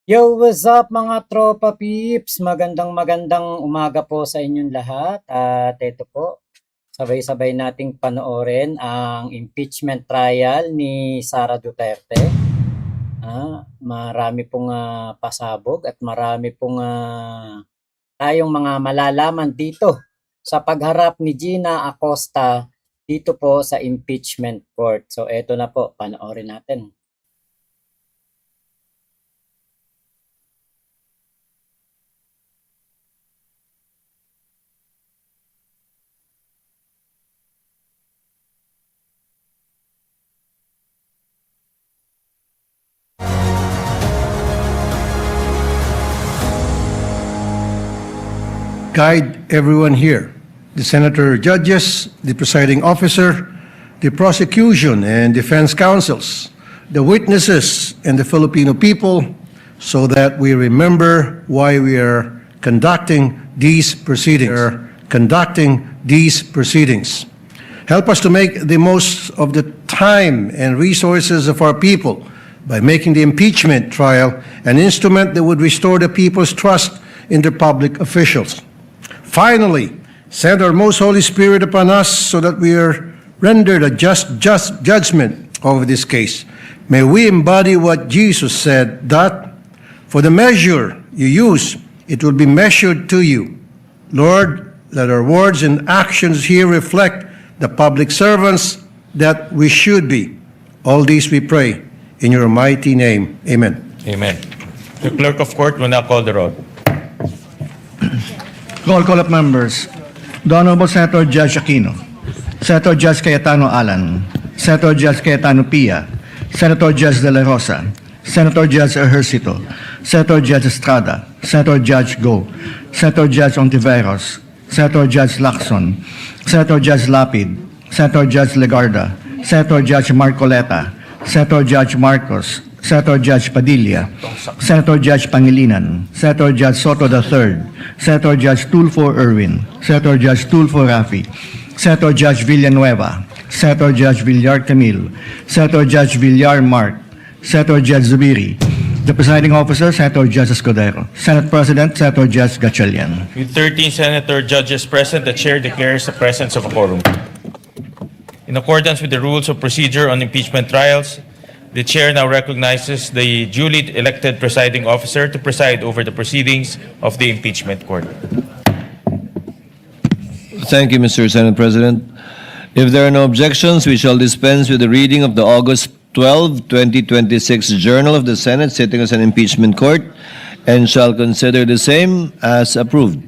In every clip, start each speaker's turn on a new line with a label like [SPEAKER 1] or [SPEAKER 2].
[SPEAKER 1] Yo, what's up mga tropa peeps? Magandang umaga po sa inyong lahat. At ito po, sabay-sabay nating panoorin ang impeachment trial ni Sara Duterte. Marami pong pasabog at marami pong tayong mga malalaman dito sa pagharap ni Gina Acosta dito po sa impeachment court. So ito na po, panoorin natin.
[SPEAKER 2] Guide everyone here, the senator judges, the presiding officer, the prosecution and defense counsels, the witnesses, and the Filipino people, so that we remember why we are conducting these proceedings. Help us to make the most of the time and resources of our people by making the impeachment trial an instrument that would restore the people's trust in their public officials. Finally, send our most Holy Spirit upon us so that we are rendered a just judgment over this case. May we embody what Jesus said, that for the measure you use, it will be measured to you. Lord, let our words and actions here reflect the public servants that we should be. All these we pray in your mighty name. Amen.
[SPEAKER 3] Amen. The clerk of court will now call the roll.
[SPEAKER 4] Roll call of members. The Honorable Senator Judge Aquino, Senator Judge Cayetano Alan, Senator Judge Cayetano Pia, Senator Judge De La Rosa, Senator Judge Ejercito, Senator Judge Estrada, Senator Judge Go, Senator Judge Ontiveros, Senator Judge Lacson, Senator Judge Lapid, Senator Judge Legarda, Senator Judge Marcoleta, Senator Judge Marcos, Senator Judge Padilla, Senator Judge Pangilinan, Senator Judge Soto III, Senator Judge Tulfo Erwin, Senator Judge Tulfo Rafi, Senator Judge Villanueva, Senator Judge Villar Camille, Senator Judge Villar Mark, Senator Judge Zubiri, the presiding officer, Senator Judge Escudero, Senate President, Senator Judge Gatchalian.
[SPEAKER 3] With 13 senator judges present, the chair declares the presence of a quorum. In accordance with the rules of procedure on impeachment trials, the chair now recognizes the duly elected presiding officer to preside over the proceedings of the impeachment court.
[SPEAKER 5] Thank you, Mr. Senate President. If there are no objections, we shall dispense with the reading of the August 12, 2026 Journal of the Senate sitting as an impeachment court and shall consider the same as approved.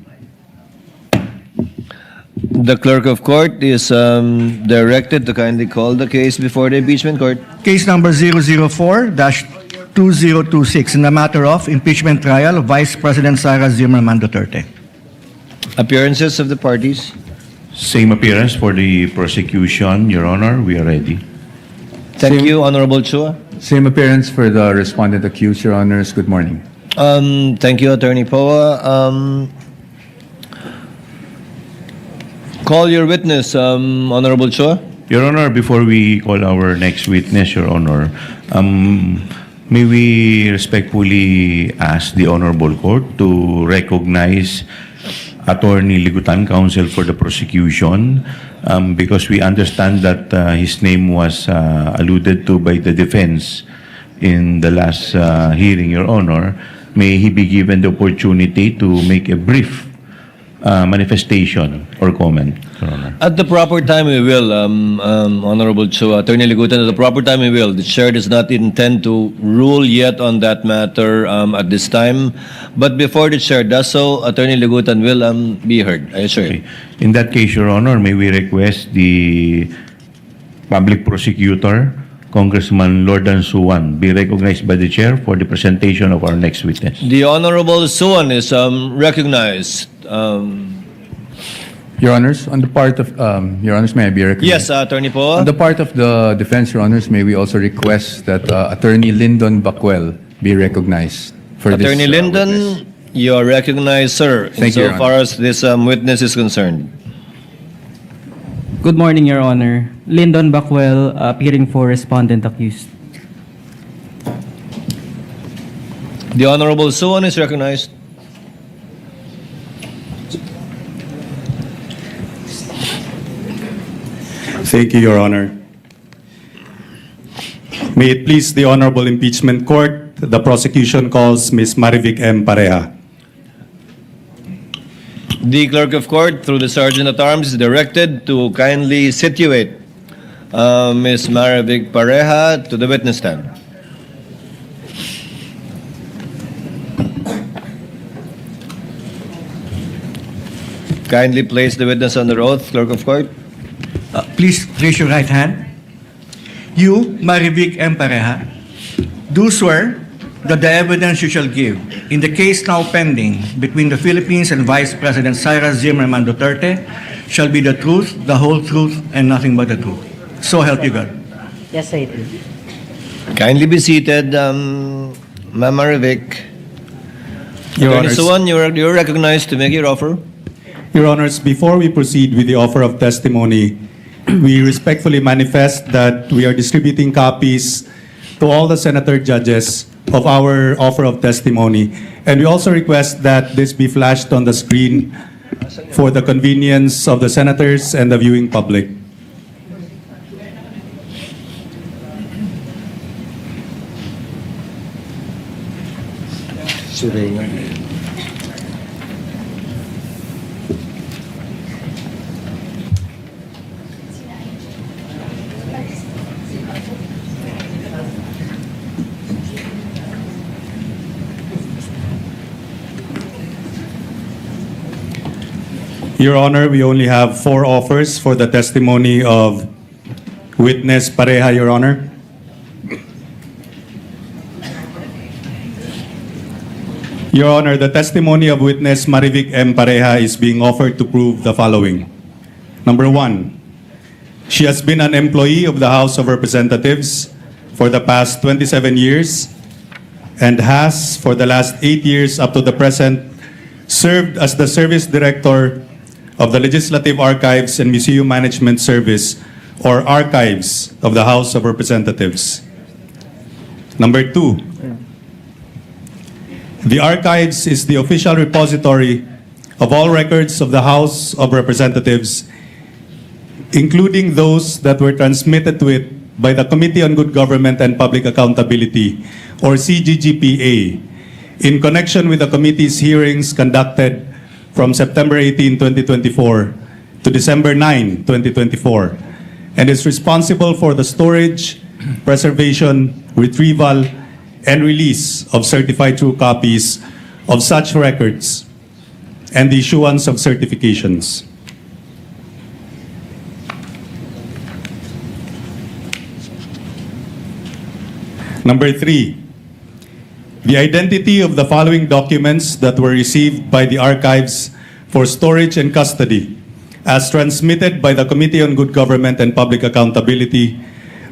[SPEAKER 5] The clerk of court is directed to kindly call the case before the impeachment court.
[SPEAKER 4] Case number 004-2026 in the matter of impeachment trial of Vice President Sara Zimmerman Duterte.
[SPEAKER 5] Appearances of the parties.
[SPEAKER 6] Same appearance for the prosecution, Your Honor. We are ready.
[SPEAKER 5] Thank you, Honorable Chua.
[SPEAKER 7] Same appearance for the respondent accused, Your Honors. Good morning.
[SPEAKER 5] Thank you, Attorney Poa. Call your witness, Honorable Chua.
[SPEAKER 6] Your Honor, before we call our next witness, Your Honor, may we respectfully ask the Honorable Court to recognize Attorney Ligutan, counsel for the prosecution, because we understand that his name was alluded to by the defense in the last hearing, Your Honor. May he be given the opportunity to make a brief manifestation or comment, Your Honor.
[SPEAKER 5] At the proper time we will, Honorable Chua. Attorney Ligutan, at the proper time we will. The chair does not intend to rule yet on that matter at this time. But before the chair does so, Attorney Ligutan will be heard, I assure you.
[SPEAKER 6] Okay. In that case, Your Honor, may we request the public prosecutor, Congressman Lordan Suwan, be recognized by the chair for the presentation of our next witness.
[SPEAKER 5] The Honorable Suwan is recognized.
[SPEAKER 7] Your Honors, on the part of, Your Honors, may I be recognized?
[SPEAKER 5] Yes, Attorney Poa.
[SPEAKER 7] On the part of the defense, Your Honors, may we also request that Attorney Lyndon Bacuel be recognized for this
[SPEAKER 5] Attorney Lyndon,
[SPEAKER 7] witness.
[SPEAKER 5] you are recognized, sir,
[SPEAKER 7] Thank you, Your
[SPEAKER 5] insofar as this witness is concerned.
[SPEAKER 8] Good morning, Your Honor. Lyndon Bacuel, appearing for respondent accused.
[SPEAKER 5] The Honorable Suwan is recognized.
[SPEAKER 9] Thank you, Your Honor. May it please the Honorable Impeachment Court, the prosecution calls Ms. Marivic M. Pareja.
[SPEAKER 5] The Clerk of Court, through the Sergeant at Arms, is directed to kindly situate Ms. Marivic Pareja to the witness stand. Kindly place the witness under oath, Clerk of Court.
[SPEAKER 4] Please raise your right hand. You, Marivic M. Pareja, do swear that the evidence you shall give in the case now pending between the Philippines and Vice President Sara Zimmerman Duterte shall be the truth, the whole truth, and nothing but the truth. So help you God.
[SPEAKER 10] Yes, I do.
[SPEAKER 5] Kindly be seated, Ma'am Marivic.
[SPEAKER 9] Your
[SPEAKER 5] Attorney
[SPEAKER 9] Honors.
[SPEAKER 5] Suwan, you're recognized to make your offer.
[SPEAKER 9] Your Honors, before we proceed with the offer of testimony, we respectfully manifest that we are distributing copies to all the senator judges of our offer of testimony. And we also request that this be flashed on the screen for the convenience of the senators and the viewing public. Your Honor, we only have 4 offers for the testimony of witness Pareja, Your Honor. Your Honor, the testimony of witness Marivic M. Pareja is being offered to prove the following. Number 1, she has been an employee of the House of Representatives for the past 27 years and has, for the last 8 years up to the present, served as the Service Director of the Legislative Archives and Museum Management Service, or Archives, of the House of Representatives. Number 2, the Archives is the official repository of all records of the House of Representatives, including those that were transmitted to it by the Committee on Good Government and Public Accountability, or CGGPA, in connection with the committee's hearings conducted from September 18, 2024 to December 9, 2024, and is responsible for the storage, preservation, retrieval, and release of certified true copies of such records and the issuance of certifications. Number 3, the identity of the following documents that were received by the archives for storage and custody as transmitted by the Committee on Good Government and Public Accountability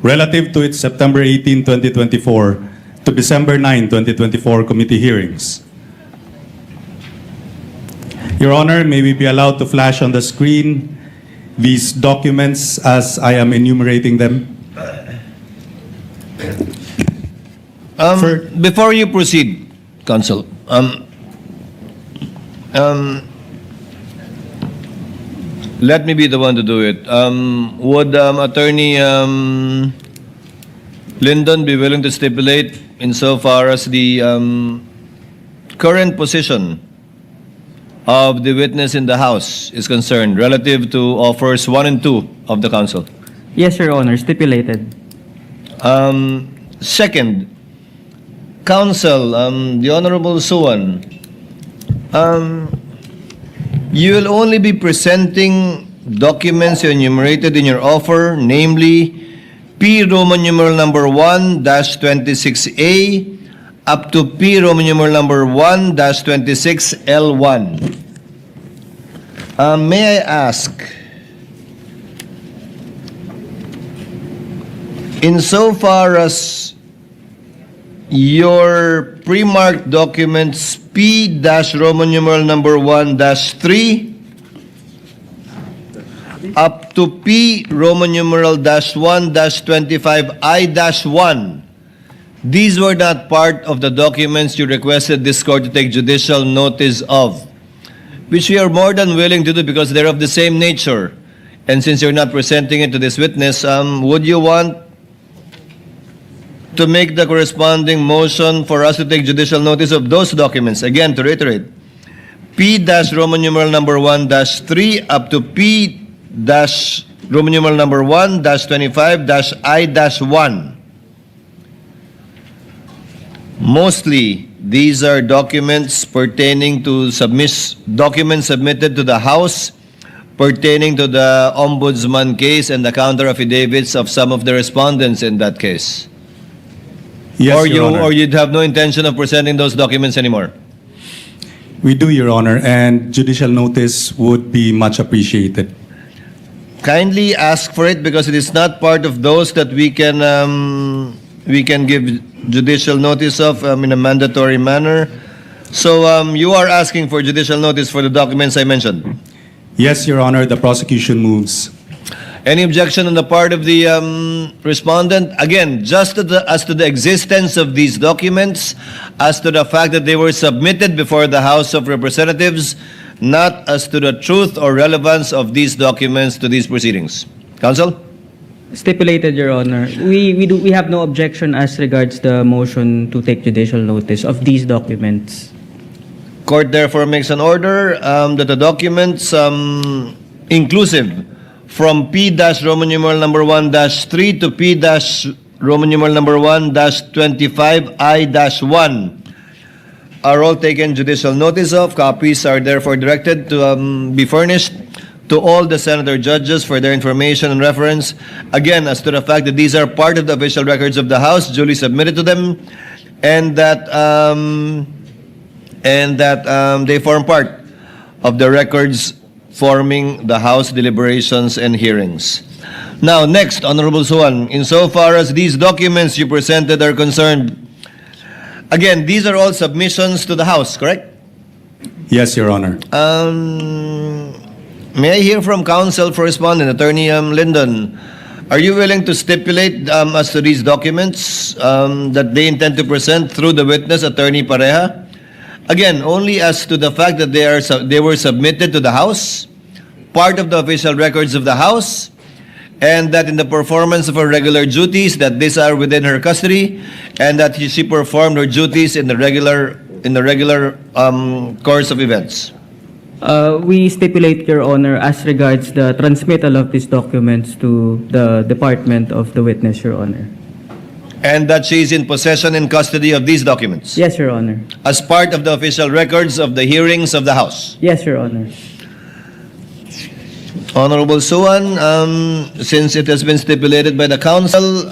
[SPEAKER 9] relative to its September 18, 2024 to December 9, 2024 committee hearings. Your Honor, may we be allowed to flash on the screen these documents as I am enumerating them?
[SPEAKER 5] Before you proceed, Counsel, let me be the one to do it. Would Attorney Lyndon be willing to stipulate insofar as the current position of the witness in the House is concerned relative to offers 1 and 2 of the Council?
[SPEAKER 8] Yes, Your Honor, stipulated.
[SPEAKER 5] Second, Counsel, the Honorable Suwan, you will only be presenting documents enumerated in your offer, namely P Roman numeral number 1-26A up to P Roman numeral number 1-26L1. May I ask, insofar as your pre-marked documents P-Roman numeral number 1-3 up to P Roman numeral -1-25I-1 These were not part of the documents you requested this court to take judicial notice of, which we are more than willing to do because they're of the same nature. And since you're not presenting it to this witness, would you want to make the corresponding motion for us to take judicial notice of those documents? Again, to reiterate, P-Roman numeral number 1-3 up to P-Roman numeral number 1-25-I-1. Mostly, these are documents pertaining to documents submitted to the House pertaining to the Ombudsman case and the counter affidavits of some of the respondents in that case.
[SPEAKER 9] Yes, Your Honor.
[SPEAKER 5] Or you'd have no intention of presenting those documents anymore.
[SPEAKER 9] We do, Your Honor, and judicial notice would be much appreciated.
[SPEAKER 5] Kindly ask for it because it is not part of those that we can give judicial notice of in a mandatory manner. So you are asking for judicial notice for the documents I mentioned.
[SPEAKER 9] Yes, Your Honor, the prosecution moves.
[SPEAKER 5] Any objection on the part of the respondent? Again, just as to the existence of these documents, as to the fact that they were submitted before the House of Representatives, not as to the truth or relevance of these documents to these proceedings. Counsel?
[SPEAKER 8] Stipulated, Your Honor. We have no objection as regards the motion to take judicial notice of these documents.
[SPEAKER 5] Court therefore makes an order that the documents inclusive from P-Roman numeral number 1-3 to P-Roman numeral number 1-25I-1 are all taken judicial notice of. Copies are therefore directed to be furnished to all the senator judges for their information and reference. Again, as to the fact that these are part of the official records of the House, duly submitted to them, and that they form part of the records forming the House deliberations and hearings. Now, next, Honorable Suwan, insofar as these documents you presented are concerned, again, these are all submissions to the House, correct?
[SPEAKER 9] Yes, Your Honor.
[SPEAKER 5] May I hear from counsel for respondent, Attorney Lyndon? Are you willing to stipulate as to these documents that they intend to present through the witness, Attorney Pareja? Again, only as to the fact that they were submitted to the House, part of the official records of the House, and that in the performance of her regular duties, that these are within her custody, and that she performed her duties in the regular course of events.
[SPEAKER 8] We stipulate, Your Honor, as regards the transmittal of these documents to the department of the witness, Your Honor.
[SPEAKER 5] And that she is in possession and custody of these documents
[SPEAKER 8] Yes, Your Honor.
[SPEAKER 5] as part of the official records of the hearings of the House.
[SPEAKER 8] Yes, Your Honor.
[SPEAKER 5] Honorable Suwan, since it has been stipulated by the council,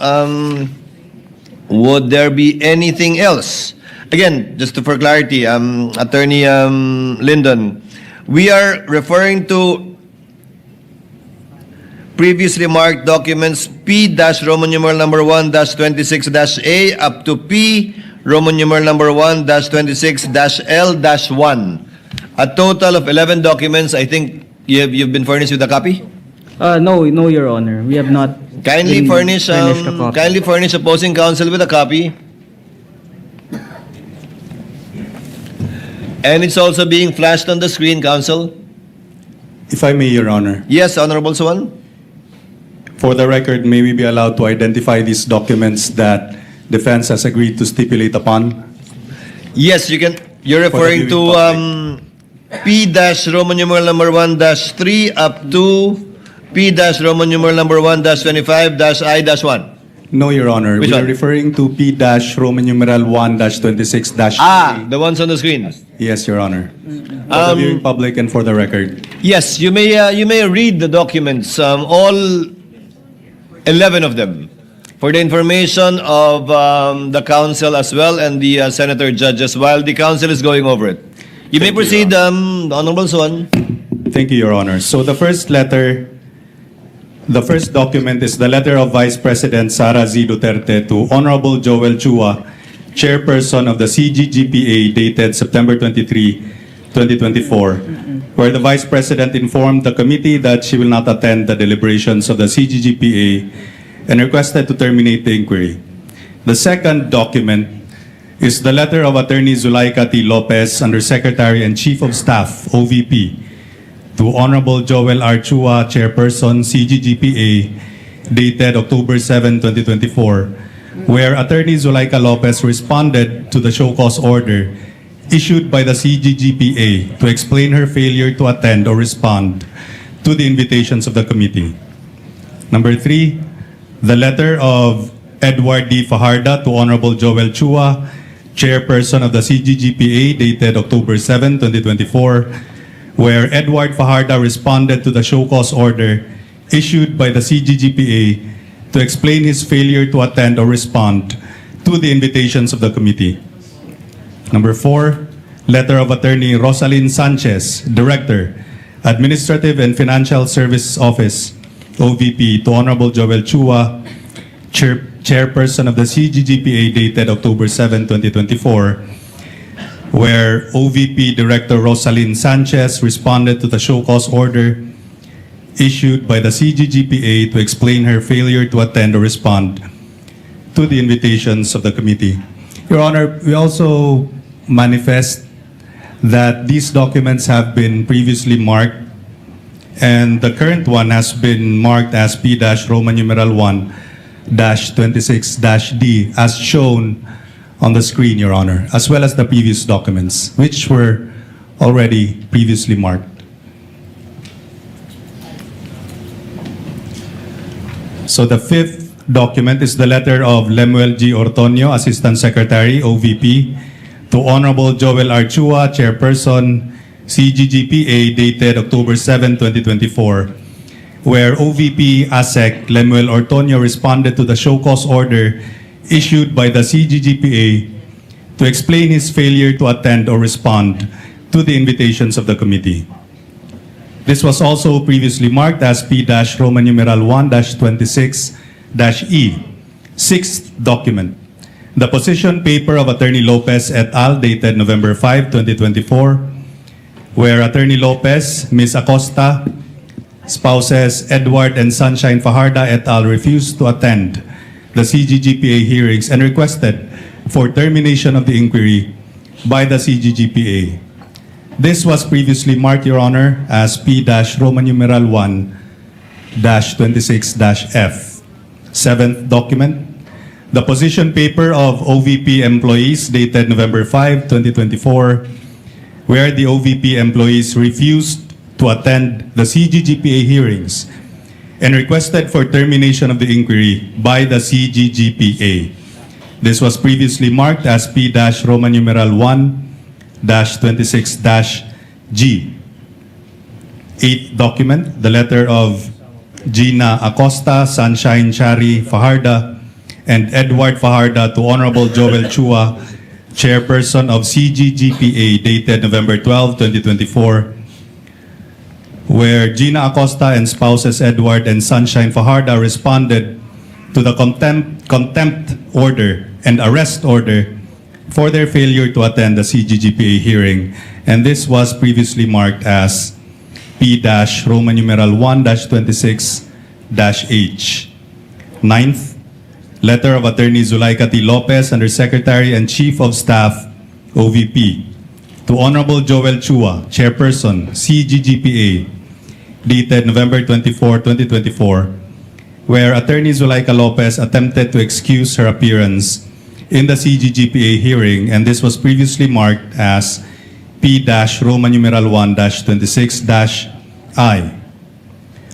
[SPEAKER 5] would there be anything else? Again, just for clarity, Attorney Lyndon, we are referring to previously marked documents P-Roman numeral number 1-26-A up to P-Roman numeral number 1-26-L-1. A total of 11 documents. I think you've been furnished with a copy?
[SPEAKER 8] No, Your Honor. We have not
[SPEAKER 5] Kindly
[SPEAKER 8] been
[SPEAKER 5] furnish
[SPEAKER 8] furnished a copy.
[SPEAKER 5] kindly furnish opposing counsel with a copy. And it's also being flashed on the screen, counsel.
[SPEAKER 9] If I may, Your Honor.
[SPEAKER 5] Yes, Honorable Suwan.
[SPEAKER 9] For the record, may we be allowed to identify these documents that defense has agreed to stipulate upon?
[SPEAKER 5] Yes, you can. You're referring to P-Roman numeral number 1-3 up to P-Roman numeral number 1-25-I-1.
[SPEAKER 9] No, Your Honor.
[SPEAKER 5] Which
[SPEAKER 9] We are
[SPEAKER 5] one?
[SPEAKER 9] referring to P-Roman numeral 1-26-A.
[SPEAKER 5] The ones on the screen.
[SPEAKER 9] Yes, Your Honor. For the viewing public and for the record.
[SPEAKER 5] Yes, you may read the documents, all 11 of them, for the information of the council as well and the senator judges while the council is going over it. You may proceed, Honorable Suwan.
[SPEAKER 9] Thank you, Your Honor. So the first document is the letter of Vice President Sara Z. Duterte to Honorable Joel Chua, Chairperson of the CGGPA, dated September 23, 2024, where the Vice President informed the committee that she will not attend the deliberations of the CGGPA and requested to terminate the inquiry. The second document is the letter of Attorney Zulaika T. Lopez, Undersecretary and Chief of Staff, OVP, to Honorable Joel R. Chua, Chairperson, CGGPA, dated October 7, 2024, where Attorney Zulaika Lopez responded to the show cause order issued by the CGGPA to explain her failure to attend or respond to the invitations of the committee. Number 3, the letter of Edward D. Fajarda to Honorable Joel Chua, Chairperson of the CGGPA, dated October 7, 2024, where Edward Fajarda responded to the show cause order issued by the CGGPA to explain his failure to attend or respond to the invitations of the committee. Number 4, letter of Attorney Rosalyn Sanchez, Director, Administrative and Financial Services Office, OVP, to Honorable Joel Chua, Chairperson of the CGGPA, dated October 7, 2024, where OVP Director Rosalyn Sanchez responded to the show cause order issued by the CGGPA to explain her failure to attend or respond to the invitations of the committee. Your Honor, we also manifest that these documents have been previously marked, and the current one has been marked as P-Roman numeral 1-26-D as shown on the screen, Your Honor, as well as the previous documents, which were already previously marked. So the fifth document is the letter of Lemuel G. Ortonio, Assistant Secretary, OVP, to Honorable Joel R. Chua, Chairperson, CGGPA, dated October 7, 2024, where OVP ASEC Lemuel Ortonio responded to the show cause order issued by the CGGPA to explain his failure to attend or respond to the invitations of the committee. This was also previously marked as P-Roman numeral 1-26-E, sixth document. The position paper of Attorney Lopez et al. Dated November 5, 2024, where Attorney Lopez, Ms. Acosta, spouses Edward and Sunshine Fajarda et al. Refused to attend the CGGPA hearings and requested for termination of the inquiry by the CGGPA. This was previously marked, Your Honor, as P-Roman numeral 1-26-F. Seventh document, the position paper of OVP employees dated November 5, 2024, where the OVP employees refused to attend the CGGPA hearings and requested for termination of the inquiry by the CGGPA. This was previously marked as P-Roman numeral 1-26-G. Eighth document, the letter of Gina Acosta, Sunshine Chari Fajarda, and Edward Fajarda to Honorable Joel Chua, Chairperson of CGGPA, dated November 12, 2024, where Gina Acosta and spouses Edward and Sunshine Fajarda responded to the contempt order and arrest order for their failure to attend the CGGPA hearing, and this was previously marked as P-Roman numeral 1-26-H. Ninth, letter of Attorney Zulaika T. Lopez, Undersecretary and Chief of Staff, OVP, to Honorable Joel Chua, Chairperson, CGGPA, dated November 24, 2024, where Attorney Zulaika Lopez attempted to excuse her appearance in the CGGPA hearing, and this was previously marked as P-Roman numeral 1-26-I.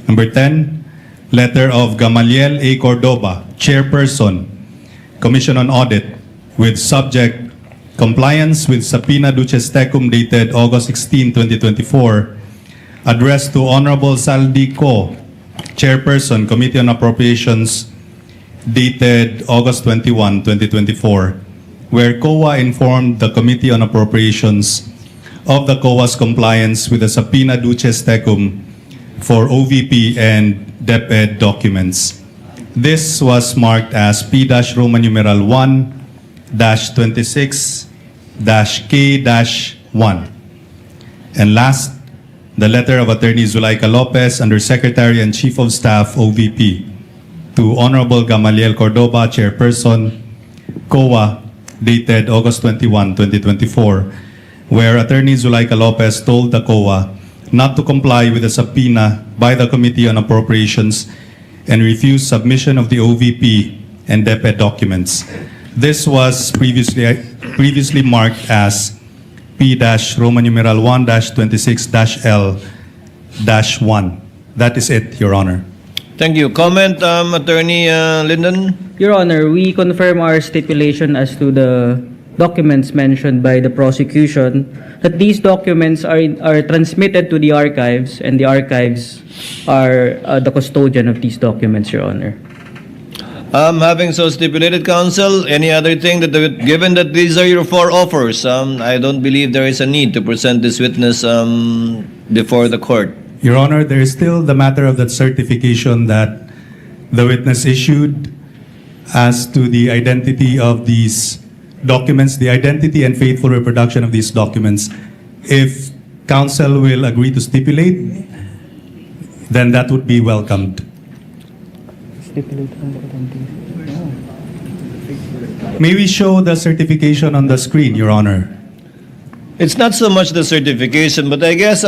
[SPEAKER 9] Number 10, letter of Gamaliel A. Cordoba, Chairperson, Commission on Audit, with subject compliance with Subpoena Duces Tecum dated August 16, 2024, addressed to Honorable Saldi Co., Chairperson, Committee on Appropriations, dated August 21, 2024, where COA informed the Committee on Appropriations of the COA's compliance with the Subpoena Duces Tecum for OVP and DepEd documents. This was marked as P-Roman numeral 1-26-K-1. And last, the letter of Attorney Zulaika Lopez, Undersecretary and Chief of Staff, OVP, to Honorable Gamaliel Cordoba, Chairperson, COA dated August 21, 2024, where Attorney Zulaika Lopez told the COA not to comply with the subpoena by the Committee on Appropriations and refused submission of the OVP and DepEd documents. This was previously marked as P-Roman numeral 1-26-L-1. That is it, Your Honor.
[SPEAKER 5] Thank you. Comment, Attorney Lyndon?
[SPEAKER 8] Your Honor, we confirm our stipulation as to the documents mentioned by the prosecution, that these documents are transmitted to the archives, and the archives are the custodian of these documents, Your Honor.
[SPEAKER 5] Having so stipulated, counsel, any other thing that, given that these are your four offers, I don't believe there is a need to present this witness before the court.
[SPEAKER 9] Your Honor, there is still the matter of that certification that the witness issued as to the identity of these documents, the identity and faithful reproduction of these documents. If counsel will agree to stipulate, then that would be welcomed. May we show the certification on the screen, Your Honor?
[SPEAKER 5] It's not so much the certification, but I guess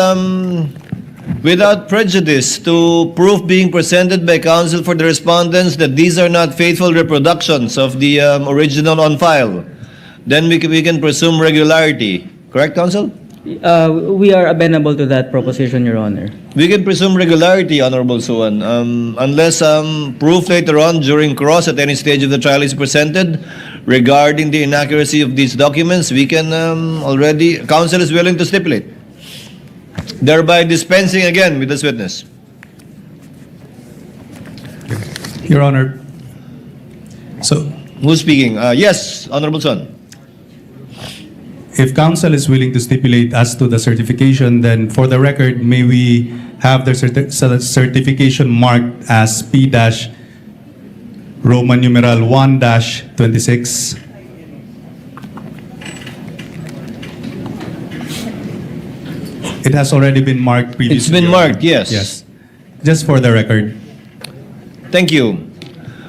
[SPEAKER 5] without prejudice to proof being presented by counsel for the respondents that these are not faithful reproductions of the original on file, then we can presume regularity. Correct, counsel?
[SPEAKER 8] We are amenable to that proposition, Your Honor.
[SPEAKER 5] We can presume regularity, Honorable Suwan, unless proof later on during cross at any stage of the trial is presented regarding the inaccuracy of these documents. We can already, counsel is willing to stipulate, thereby dispensing again with this witness.
[SPEAKER 9] Your Honor, so
[SPEAKER 5] Who's speaking? Yes, Honorable Son.
[SPEAKER 9] if counsel is willing to stipulate as to the certification, then for the record, may we have the certification marked as P-Roman numeral 1-26? It has already been marked previously.
[SPEAKER 5] It's been
[SPEAKER 9] Your
[SPEAKER 5] marked,
[SPEAKER 9] Honor.
[SPEAKER 5] yes.
[SPEAKER 9] Yes. Just for the record.
[SPEAKER 5] Thank you.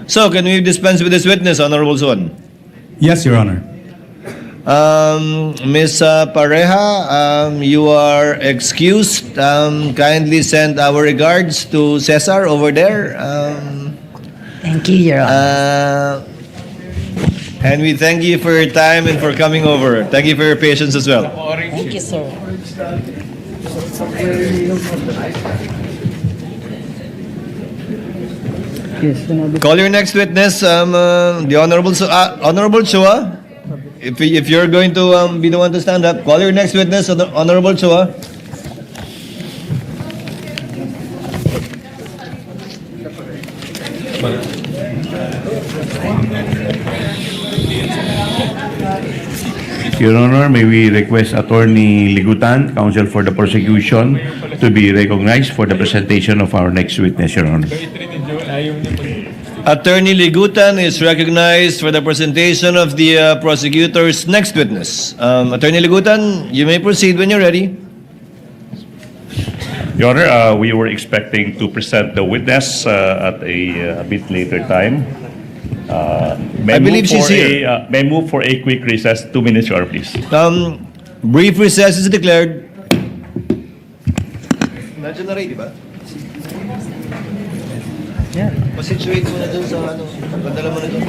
[SPEAKER 5] So, can we dispense with this witness, Honorable Son?
[SPEAKER 9] Yes, Your Honor.
[SPEAKER 5] Ms. Pareja, you are excused. Kindly send our regards to Cesar over there.
[SPEAKER 10] Thank you, Your Honor.
[SPEAKER 5] And we thank you for your time and for coming over. Thank you for your patience as well.
[SPEAKER 10] Thank you, sir.
[SPEAKER 8] Yes,
[SPEAKER 5] Call your next witness, the Honorable Chua. If you're going to be the one to stand up, call your next witness, Honorable Chua.
[SPEAKER 6] Your Honor, may we request Attorney Ligutan, counsel for the prosecution, to be recognized for the presentation of our next witness, Your Honor.
[SPEAKER 5] Attorney Ligutan is recognized for the presentation of the prosecutor's next witness. Attorney Ligutan, you may proceed when you're ready.
[SPEAKER 11] Your Honor, we were expecting to present the witness at a bit later time.
[SPEAKER 5] I believe she's here.
[SPEAKER 11] May I move for a quick recess, 2 minutes, Your Honor, please.
[SPEAKER 5] Brief recess is declared. Nandiyan na rin, di ba?
[SPEAKER 8] Yeah.
[SPEAKER 5] Pasituate mo na dun sa ano, padala mo na dun.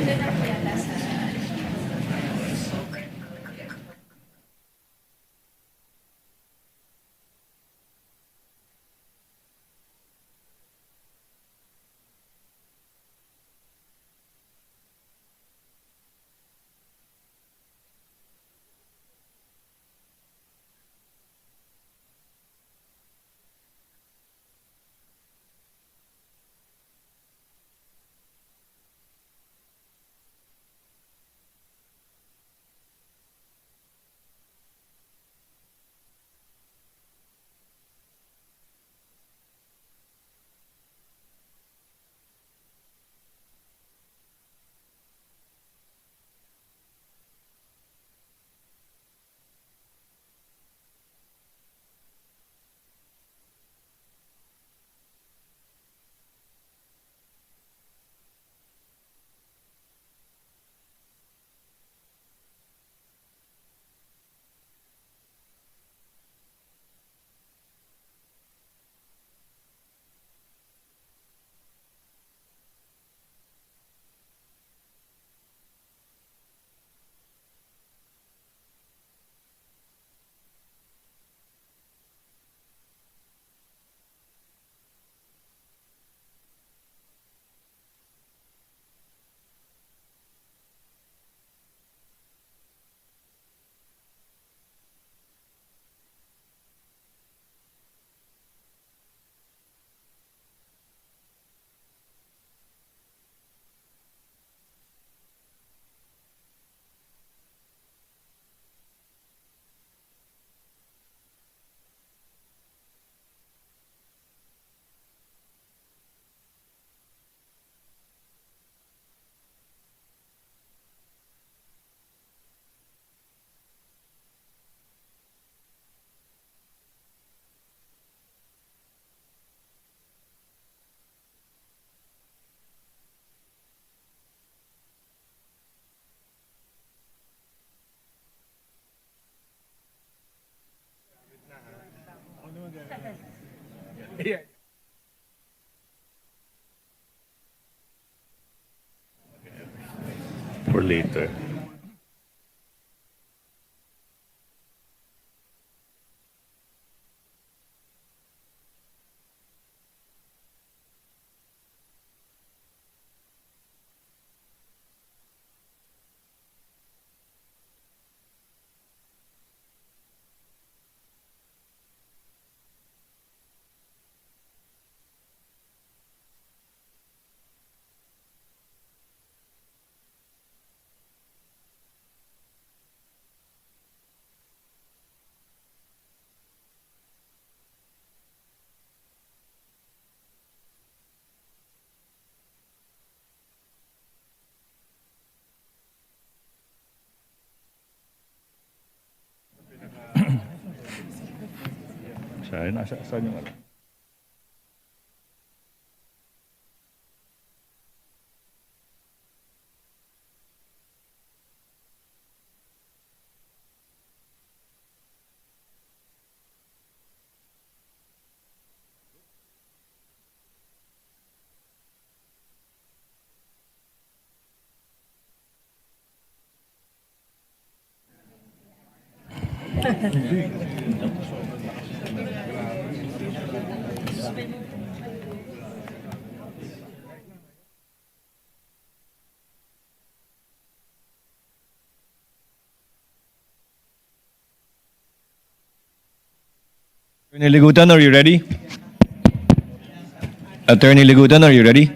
[SPEAKER 11] For later. Saan yung ano?
[SPEAKER 5] Attorney Ligutan, are you ready? Attorney Ligutan, are you ready?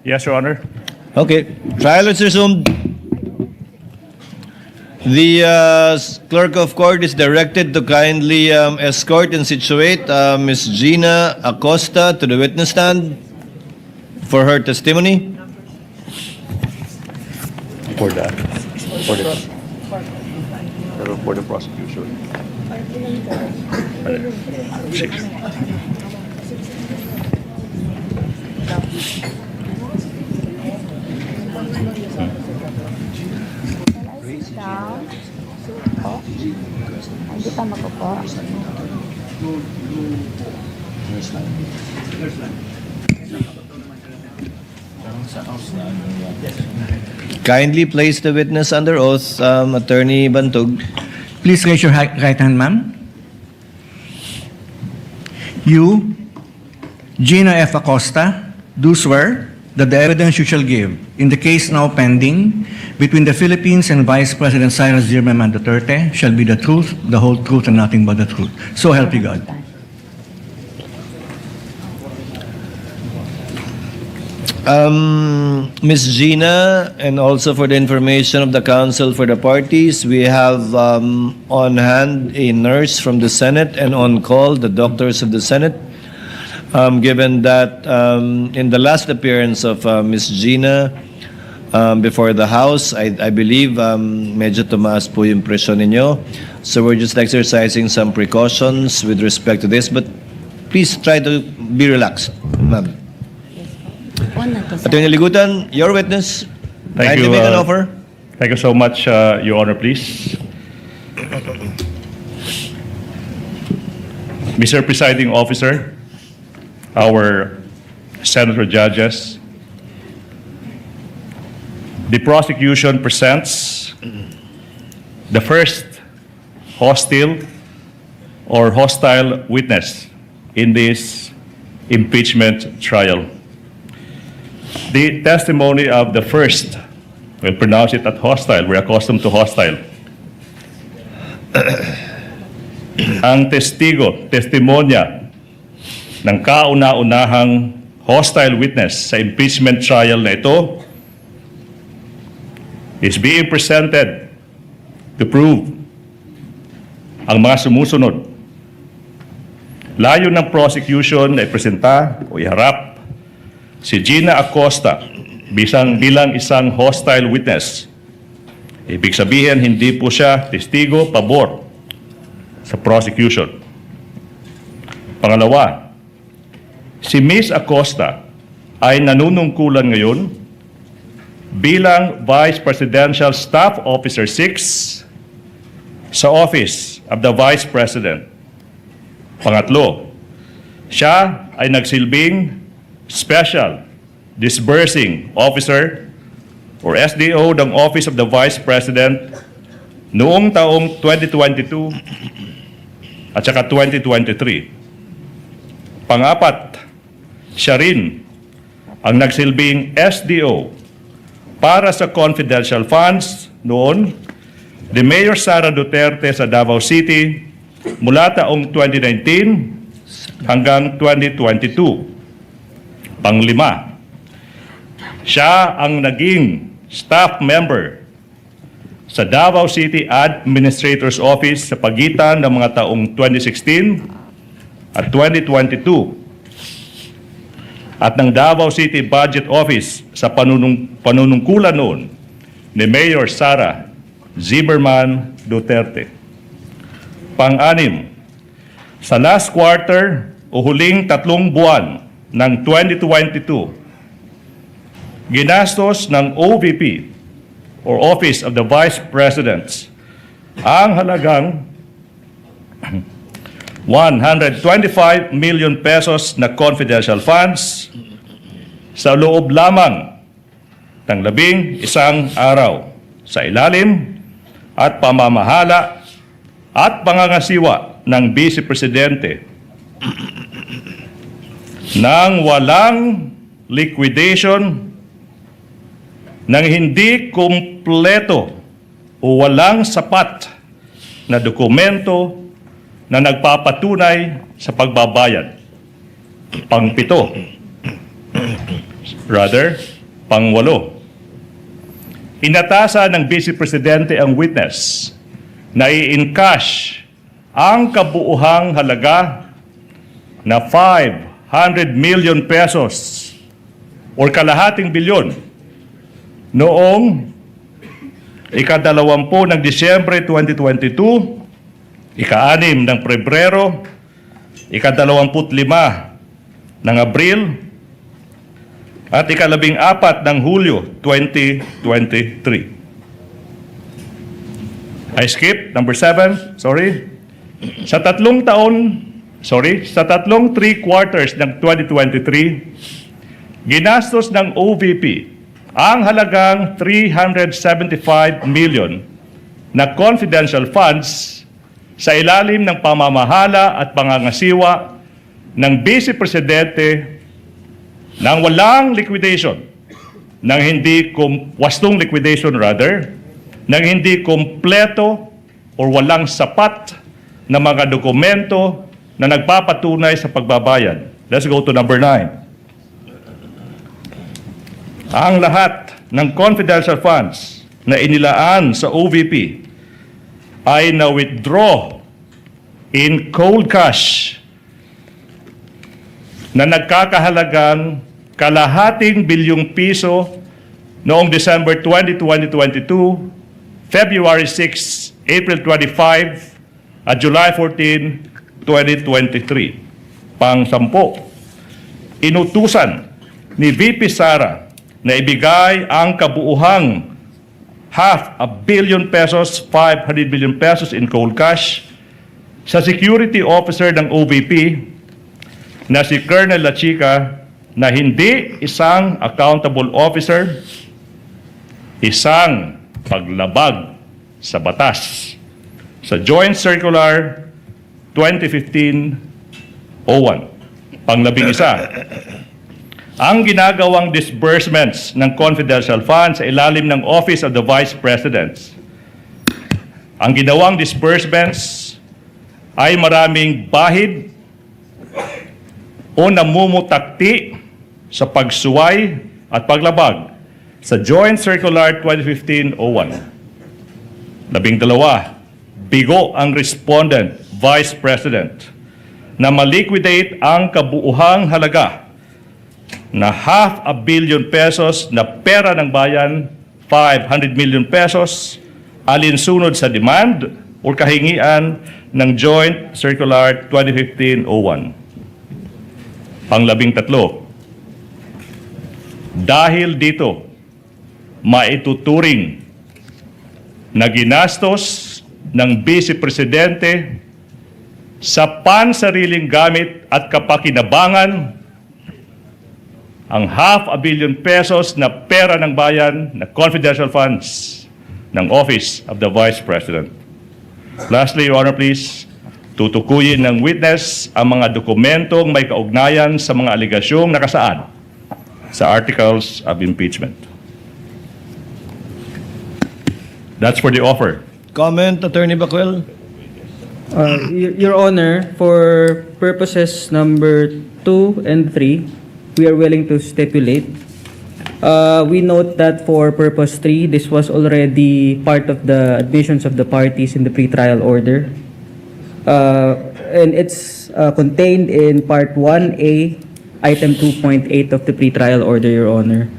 [SPEAKER 11] Yes, Your Honor.
[SPEAKER 5] Okay, trial is resumed. The clerk of court is directed to kindly escort and situate Ms. Gina Acosta to the witness stand for her testimony.
[SPEAKER 11] For the prosecution. Six.
[SPEAKER 10] Hindi pa makupo.
[SPEAKER 5] Kindly place the witness under oath, Attorney Bantog.
[SPEAKER 4] Please raise your right hand, ma'am. You, Gina F. Acosta, do swear that the evidence you shall give in the case now pending between the Philippines and Vice President Sara Duterte shall be the truth, the whole truth, and nothing but the truth. So help you God.
[SPEAKER 5] Ms. Gina, and also for the information of the counsel for the parties, we have on hand a nurse from the Senate and on call the doctors of the Senate. Given that in the last appearance of Ms. Gina before the House, I believe medyo tumaas po yung presyon ninyo. So we're just exercising some precautions with respect to this, but please try to be relaxed, ma'am. Attorney Ligutan, your witness.
[SPEAKER 11] Thank
[SPEAKER 5] Kindly
[SPEAKER 11] you.
[SPEAKER 5] make an offer.
[SPEAKER 11] Thank you so much, Your Honor, please. Mr. Presiding Officer, our senator judges, the prosecution presents the first hostile or hostile witness in this impeachment trial. The testimony of the first, we'll pronounce it at hostile, we're accustomed to hostile. Ang testimonya ng kauna-unahang hostile witness sa impeachment trial na ito is being presented to prove ang mga sumusunod. Layo ng prosecution na ipresenta o iharap si Gina Acosta bilang isang hostile witness. Ibig sabihin, hindi po siya testigo pabor sa prosecution. Pangalawa, si Ms. Acosta ay nanunungkulan ngayon bilang Vice Presidential Staff Officer 6 sa Office of the Vice President. Pangatlo, Siya ay nagsilbing Special Disbursing Officer or SDO ng Office of the Vice President noong taong 2022 at saka 2023. Pangapat, siya rin ang nagsilbing SDO para sa confidential funds noon ni Mayor Sara Duterte sa Davao City mula taong 2019 hanggang 2022. Panglima, siya ang naging staff member sa Davao City Administrator's Office sa pagitan ng mga taong 2016 at 2022 at ng Davao City Budget Office sa panunungkulan noon ni Mayor Sara Zimmerman Duterte. Pang-anim, sa last quarter o huling 3 buwan ng 2022, ginastos ng OVP or Office of the Vice President ang halagang 125 million pesos na confidential funds sa loob lamang ng 11 araw sa ilalim at pamamahala at pangangasiwa ng Vice Presidente nang walang liquidation, nang hindi kumpleto o walang sapat na dokumento na nagpapatunay sa pagbabayad. Pang-7, pang-8. Inatasan ng Vice Presidente ang witness na i-encash ang kabuuhang halaga na 500 million pesos or kalahating bilyon noong ika-20 ng Disyembre 2022, ika-6 ng Pebrero, ika-25 ng Abril, at ika-14 ng Hulyo 2023. I skip number 7, sorry. Sa 3 quarters ng 2023, ginastos ng OVP ang halagang 375 million na confidential funds sa ilalim ng pamamahala at pangangasiwa ng Vice Presidente nang walang liquidation, wastong liquidation nang hindi kompleto or walang sapat na mga dokumento na nagpapatunay sa pagbabayad. Let's go to number 9. Ang lahat ng confidential funds na inilaan sa OVP ay na-withdraw in cold cash na nagkakahalagang kalahating bilyong piso noong December 20, 2022, February 6, April 25, at July 14, 2023. Pang-10, inutusan ni VP Sara na ibigay ang kabuuhang 500 million pesos, 500 million pesos in cold cash sa security officer ng OVP na si Colonel La Chica na hindi isang accountable officer, isang paglabag sa batas. Sa Joint Circular 2015-01, pang-11, ang ginagawang disbursements ng confidential funds sa ilalim ng Office of the Vice President. Ang ginawang disbursements ay maraming bahid o namumutakti sa pagsuway at paglabag sa Joint Circular 2015-01. 12, bigo ang respondent, Vice President, na maliquidate ang kabuuhang halaga na 500 million pesos na pera ng bayan, 500 million pesos, alinsunod sa demand o kahingian ng Joint Circular 2015-01. Pang-13, dahil dito, maituturing na ginastos ng Vice Presidente sa pansariling gamit at kapakinabangan ang ₱500 million na pera ng bayan na confidential funds ng Office of the Vice President. Lastly, Your Honor, please, tutukuyin ng witness ang mga dokumentong may kaugnayan sa mga alegasyong nakasaad sa articles of impeachment. That's for the offer.
[SPEAKER 5] Comment, Attorney Bacuel?
[SPEAKER 8] Your Honor, for purposes number 2 and 3, we are willing to stipulate. We note that for purpose 3, this was already part of the admissions of the parties in the pretrial order. And it's contained in Part 1A, Item 2.8 of the pretrial order, Your Honor.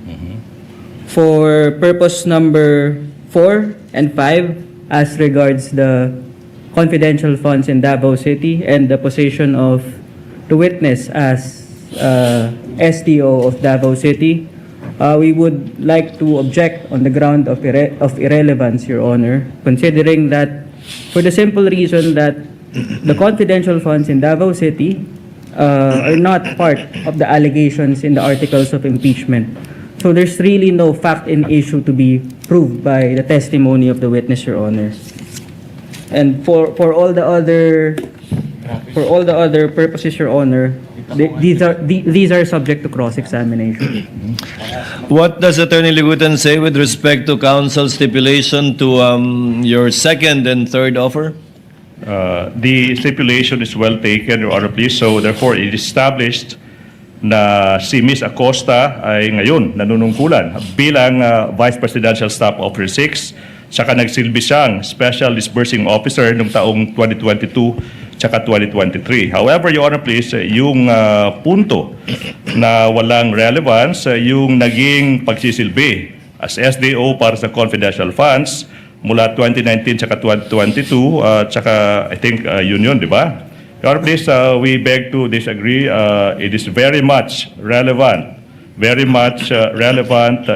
[SPEAKER 8] For purpose number 4 and 5, as regards the confidential funds in Davao City and the position of the witness as SDO of Davao City, we would like to object on the ground of irrelevance, Your Honor, considering that for the simple reason that the confidential funds in Davao City are not part of the allegations in the articles of impeachment. So there's really no fact in issue to be proved by the testimony of the witness, Your Honor. And for all the other purposes, Your Honor, these are subject to cross-examination.
[SPEAKER 5] What does Attorney Ligutan say with respect to counsel's stipulation to your second and third offer?
[SPEAKER 11] The stipulation is well taken, Your Honor, please. So therefore, it is established na si Ms. Acosta ay ngayon nanunungkulan bilang Vice Presidential Staff Officer 6, saka nagsilbi siyang Special Disbursing Officer noong taong 2022 tsaka 2023. However, Your Honor, please, yung punto na walang relevance, yung naging pagsisilbi as SDO para sa confidential funds mula 2019 tsaka 2022, tsaka I think yun, di ba? Your Honor, please, we beg to disagree. It is very much relevant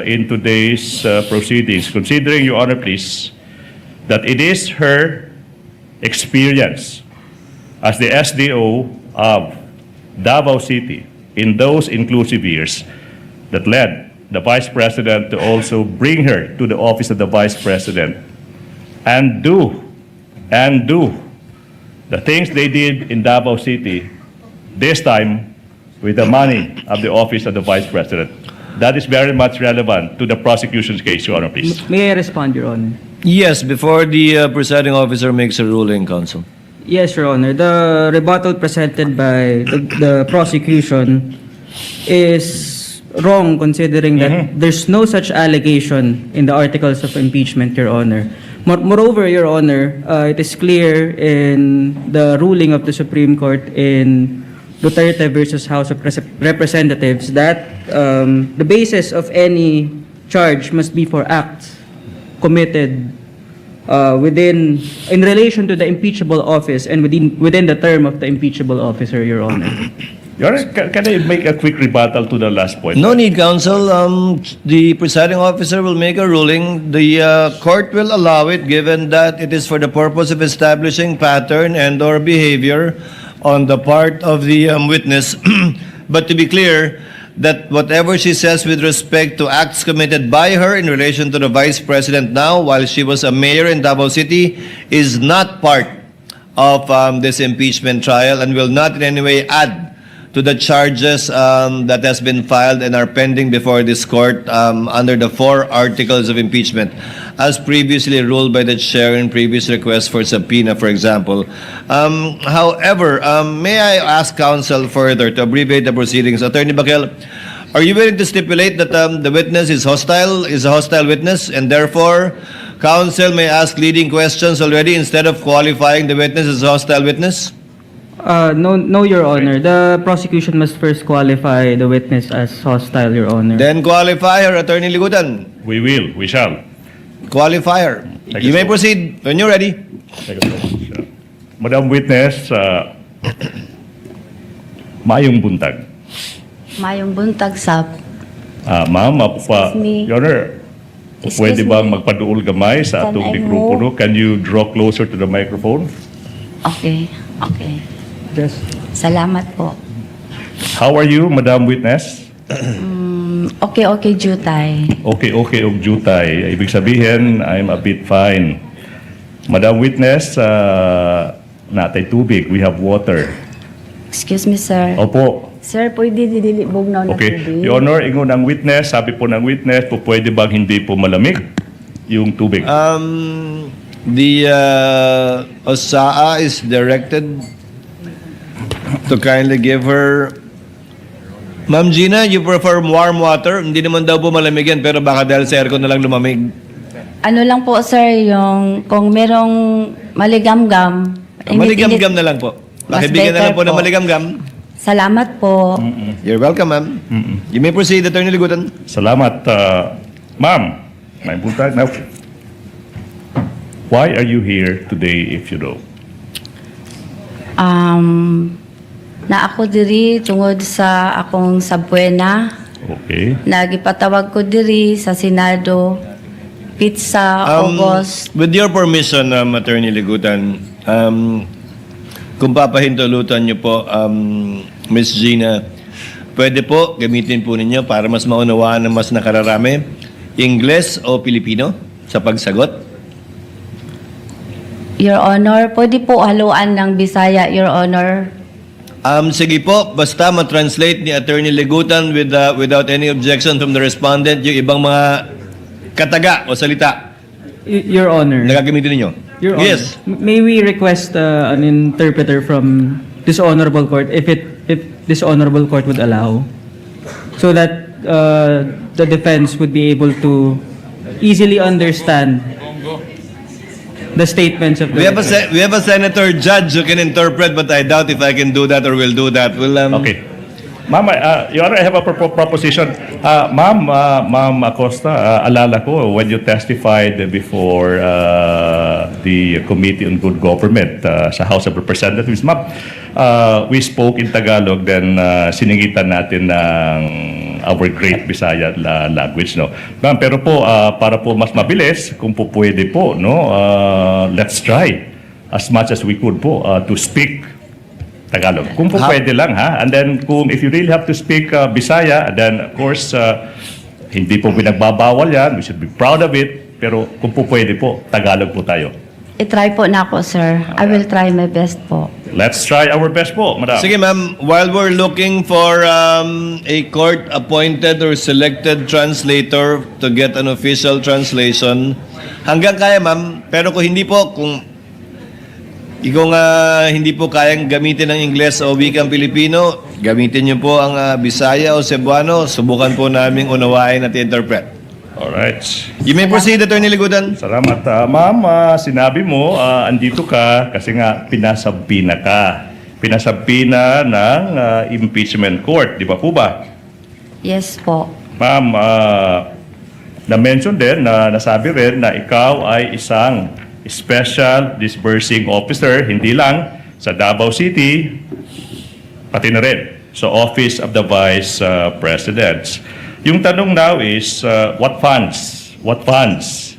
[SPEAKER 11] in today's proceedings, considering, Your Honor, please, that it is her experience as the SDO of Davao City in those inclusive years that led the Vice President to also bring her to the office of the Vice President and do the things they did in Davao City, this time with the money of the office of the Vice President. That is very much relevant to the prosecution's case, Your Honor, please.
[SPEAKER 8] May I respond, Your Honor?
[SPEAKER 5] Yes, before the presiding officer makes a ruling, counsel.
[SPEAKER 8] Yes, Your Honor. The rebuttal presented by the prosecution is wrong, considering that there's no such allegation in the articles of impeachment, Your Honor. Moreover, Your Honor, it is clear in the ruling of the Supreme Court in Duterte versus House of Representatives that the basis of any charge must be for acts committed in relation to the impeachable office and within the term of the impeachable officer, Your Honor.
[SPEAKER 11] Your Honor, can I make a quick rebuttal to the last point?
[SPEAKER 5] No need, counsel. The presiding officer will make a ruling. The court will allow it, given that it is for the purpose of establishing pattern and/or behavior on the part of the witness. But to be clear, that whatever she says with respect to acts committed by her in relation to the Vice President now, while she was a mayor in Davao City, is not part of this impeachment trial and will not in any way add to the charges that has been filed and are pending before this court under the 4 articles of impeachment, as previously ruled by the chair in previous requests for subpoena, for example. However, may I ask counsel further to abbreviate the proceedings? Attorney Bakel, are you willing to stipulate that the witness is a hostile witness, and therefore counsel may ask leading questions already instead of qualifying the witness as a hostile witness?
[SPEAKER 8] No, Your Honor. The prosecution must first qualify the witness as hostile, Your Honor.
[SPEAKER 5] Then qualify her, Attorney Ligutan.
[SPEAKER 11] We shall.
[SPEAKER 5] Qualify her. You may proceed when you're ready.
[SPEAKER 11] Thank you so much. Madam Witness, mayong buntag.
[SPEAKER 10] Mayong buntag sa...
[SPEAKER 11] Ma'am,
[SPEAKER 10] Excuse me.
[SPEAKER 11] Your Honor, pwede
[SPEAKER 10] Excuse
[SPEAKER 11] bang
[SPEAKER 10] me.
[SPEAKER 11] magpaduol gamay sa
[SPEAKER 10] Can
[SPEAKER 11] atong
[SPEAKER 10] I
[SPEAKER 11] mikropono? Can you draw closer to the microphone?
[SPEAKER 10] Okay.
[SPEAKER 8] Yes.
[SPEAKER 10] Salamat po.
[SPEAKER 11] How are you, Madam Witness?
[SPEAKER 10] Okay, Jutay.
[SPEAKER 11] Okay, og jutay. Ibig sabihin, I'm a bit fine. Madam Witness, natay tubig. We have water.
[SPEAKER 10] Excuse me, sir.
[SPEAKER 11] Opo.
[SPEAKER 10] Sir, pwede didilibog na
[SPEAKER 11] Okay.
[SPEAKER 10] tubig?
[SPEAKER 11] Your Honor, ingon ang witness, sabi po ng witness, po pwede bang hindi po malamig yung tubig?
[SPEAKER 5] The OSAA is directed to kindly give her. Ma'am Gina, you prefer warm water? Hindi naman daw po malamig yan, pero baka dahil sa aircon na lang lumamig.
[SPEAKER 10] Ano lang po, sir, yung kung merong maligamgam.
[SPEAKER 5] Maligam-gam na lang po.
[SPEAKER 10] Mas
[SPEAKER 5] Pakibigyan na lang
[SPEAKER 10] better
[SPEAKER 5] po ng
[SPEAKER 10] po.
[SPEAKER 5] maligam-gam.
[SPEAKER 10] Salamat po.
[SPEAKER 5] You're welcome, ma'am. You may proceed, Attorney Ligutan.
[SPEAKER 11] Salamat. Ma'am, may buntag na. Why are you here today if you know?
[SPEAKER 10] Na ako diri tungod sa akong sabwena.
[SPEAKER 11] Okay.
[SPEAKER 10] Nagipatawag ko diri sa Senado pizza August.
[SPEAKER 5] With your permission, Attorney Ligutan, kung papahintulutan niyo po, Ms. Gina, pwede po gamitin po ninyo para mas maunawaan ng mas nakararami, Ingles o Pilipino sa pagsagot?
[SPEAKER 10] Your Honor, pwede po haluan ng Bisaya, Your Honor.
[SPEAKER 5] Sige po, basta ma-translate ni Attorney Ligutan without any objection from the respondent yung ibang mga kataga o salita
[SPEAKER 8] Your Honor.
[SPEAKER 5] na gagamitin ninyo.
[SPEAKER 8] Your Honor.
[SPEAKER 5] Yes.
[SPEAKER 8] May we request an interpreter from this honorable court if this honorable court would allow, so that the defense would be able to easily understand the statements of the
[SPEAKER 5] We have a senator judge who can interpret, but I doubt if I can do that or will do that.
[SPEAKER 11] Okay. Ma'am, Your Honor, I have a proposition. Ma'am Acosta, alala ko when you testified before the Committee on Good Government sa House of Representatives, ma'am, we spoke in Tagalog, then siningitan natin ng our great Bisaya language, no? Ma'am, pero po, para po mas mabilis, kung po pwede po, no, let's try as much as we could po to speak Tagalog. Kung po pwede lang, ha? And then, if you really have to speak Bisaya, then, of course, hindi po pinagbabawal yan. We should be proud of it. Pero kung po pwede po, Tagalog po tayo.
[SPEAKER 10] I-try po na ako, sir. I will try my best po.
[SPEAKER 11] Let's try our best po, madam.
[SPEAKER 5] Sige ma'am, while we're looking for a court-appointed or selected translator to get an official translation, hanggang kaya ma'am, pero kung hindi po, kung hindi po kayang gamitin ng Ingles o wikang Pilipino, gamitin niyo po ang Bisaya o Cebuano, subukan po naming unawain at interpret.
[SPEAKER 11] Alright.
[SPEAKER 5] You may proceed, Attorney Ligutan.
[SPEAKER 11] Salamat. Ma'am, sinabi mo, andito ka kasi nga pinasabina ka. Pinasabina ng impeachment court. Di ba po ba?
[SPEAKER 10] Yes po.
[SPEAKER 11] Ma'am, na-mention din, nasabi rin na ikaw ay isang special disbursing officer, hindi lang sa Davao City, pati na rin sa Office of the Vice President. Yung tanong now is, what funds? What funds?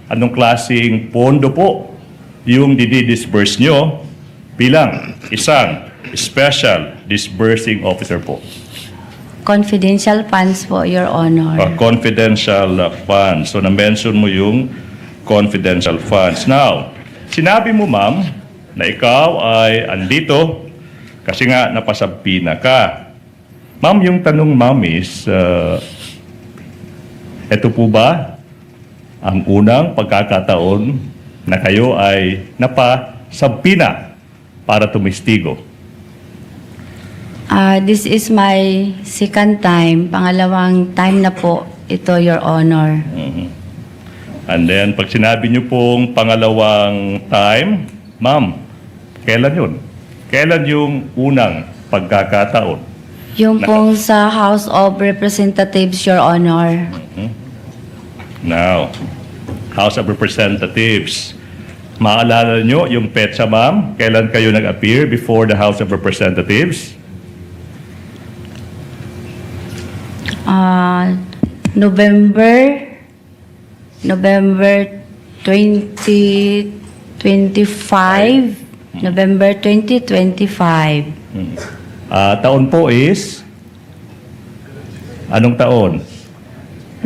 [SPEAKER 11] Anong klaseng pondo po yung didi-disburse nyo bilang isang special disbursing officer po?
[SPEAKER 10] Confidential funds po, Your Honor.
[SPEAKER 11] Confidential funds. So, na-mention mo yung confidential funds. Now, sinabi mo, ma'am, na ikaw ay andito kasi nga napasabina ka. Ma'am, yung tanong, ma'am, is, ito po ba ang unang pagkakataon na kayo ay napasabina para tumistigo?
[SPEAKER 10] This is my second time. Pangalawang time na po ito, Your Honor.
[SPEAKER 11] And then, pag sinabi niyo pong pangalawang time, ma'am, kailan yun? Kailan yung unang pagkakataon?
[SPEAKER 10] Yung pong sa House of Representatives, Your Honor.
[SPEAKER 11] Now, House of Representatives, maalala nyo yung petsa, ma'am? Kailan kayo nag-appear before the House of Representatives?
[SPEAKER 10] November 2025. November 2025.
[SPEAKER 11] Taon po is? Anong taon?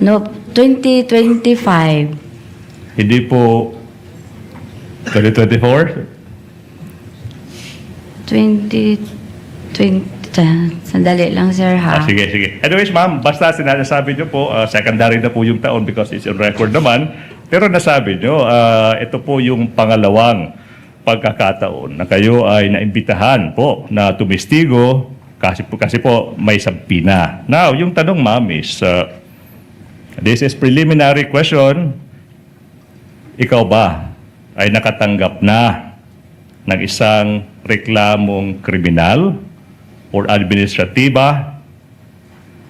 [SPEAKER 10] No, 2025.
[SPEAKER 11] Hindi po 2024?
[SPEAKER 10] 2020. Sandali lang, sir, ha?
[SPEAKER 11] Sige, sige. Anyways, ma'am, basta sinasabi nyo po, secondary na po yung taon because it's on record naman. Pero nasabi nyo, ito po yung pangalawang pagkakataon na kayo ay naimbitahan po na tumistigo kasi po may sampina. Now, yung tanong, ma'am, is this is preliminary question. Ikaw ba ay nakatanggap na ng isang reklamong kriminal or administratiba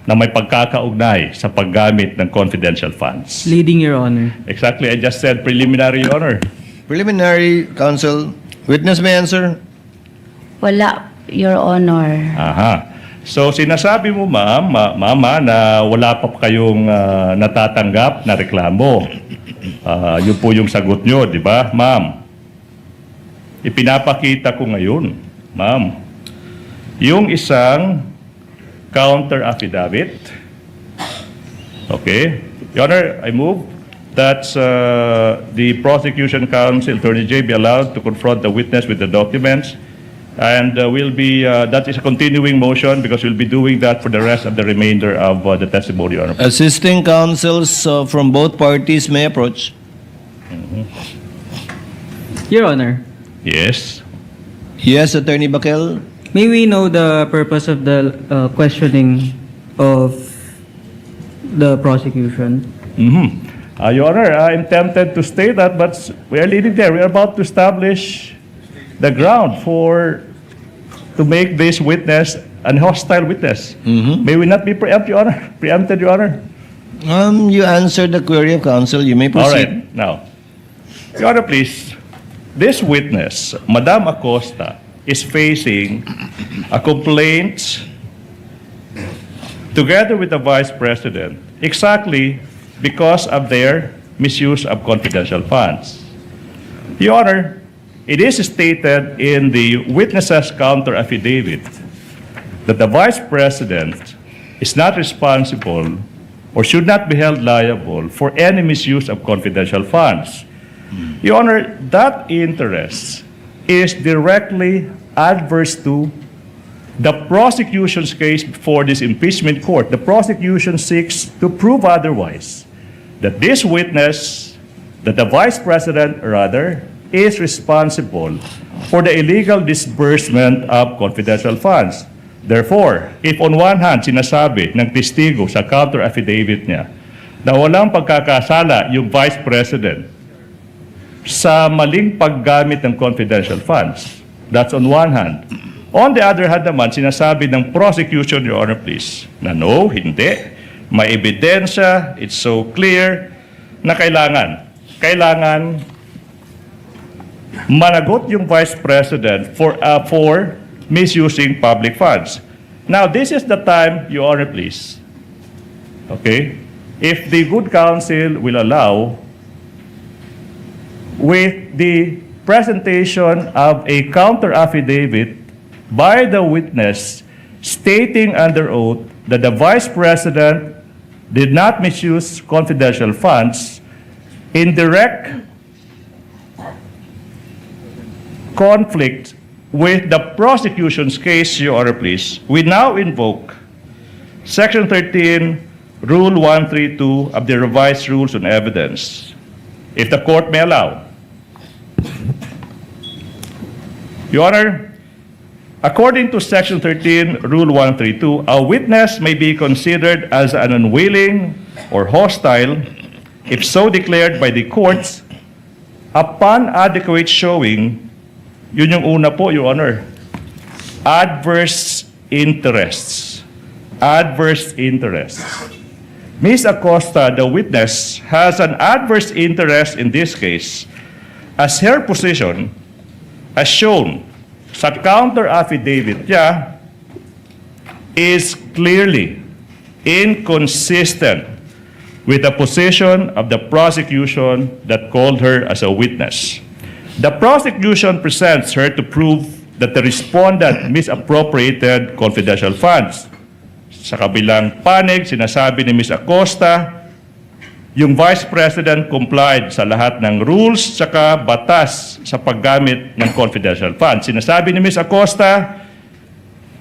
[SPEAKER 11] na may pagkakaugnay sa paggamit ng confidential funds?
[SPEAKER 8] Leading, Your Honor.
[SPEAKER 11] Exactly, I just said preliminary, Your Honor.
[SPEAKER 5] Preliminary, counsel. Witness may answer.
[SPEAKER 10] Wala, Your Honor.
[SPEAKER 11] Aha. So sinasabi mo, mama, na wala pa kayong natatanggap na reklamo. Yun po yung sagot nyo, di ba, ma'am? Ipinapakita ko ngayon, ma'am, yung isang counter affidavit. Okay? Your Honor, I move that the prosecution counsel, Attorney J, be allowed to confront the witness with the documents. And that is a continuing motion because we'll be doing that for the rest of the remainder of the testimony, Your Honor.
[SPEAKER 5] Assisting counsels from both parties may approach.
[SPEAKER 8] Your Honor,
[SPEAKER 11] Yes.
[SPEAKER 5] Yes, Attorney Bakel.
[SPEAKER 8] may we know the purpose of the questioning of the prosecution?
[SPEAKER 11] Your Honor, I'm tempted to state that, but we are leading there. We are about to establish the ground to make this witness an hostile witness. May we not be preempted, Your Honor?
[SPEAKER 5] You answered the query of counsel. You may
[SPEAKER 11] All
[SPEAKER 5] proceed.
[SPEAKER 11] right. Now, Your Honor, please. This witness, Madam Acosta, is facing a complaint together with the Vice President exactly because of their misuse of confidential funds. Your Honor, it is stated in the witness's counter affidavit that the Vice President is not responsible or should not be held liable for any misuse of confidential funds. Your Honor, that interest is directly adverse to the prosecution's case before this impeachment court. The prosecution seeks to prove otherwise, that this witness, that the Vice President, rather, is responsible for the illegal disbursement of confidential funds. Therefore, if on one hand, sinasabi ng testigo sa counter affidavit niya na walang pagkakasala yung Vice President sa maling paggamit ng confidential funds, that's on one hand. On the other hand naman, sinasabi ng prosecution, Your Honor, please, na no, hindi. May ebidensya, it's so clear, na kailangan managot yung Vice President for misusing public funds. Now, this is the time, Your Honor, please. Okay? If the good counsel will allow, with the presentation of a counter affidavit by the witness stating under oath that the Vice President did not misuse confidential funds in direct conflict with the prosecution's case, Your Honor, please, we now invoke Section 13, Rule 132 of the Revised Rules on Evidence. If the court may allow. Your Honor, according to Section 13, Rule 132, a witness may be considered as an unwilling or hostile if so declared by the courts upon adequate showing, yun yung una po, Your Honor, adverse interests. Adverse interests. Ms. Acosta, the witness, has an adverse interest in this case as her position, as shown sa counter affidavit niya, is clearly inconsistent with the position of the prosecution that called her as a witness. The prosecution presents her to prove that the respondent misappropriated confidential funds. Sa kabilang panig, sinasabi ni Ms. Acosta, yung Vice President complied sa lahat ng rules saka batas sa paggamit ng confidential funds. Sinasabi ni Ms. Acosta,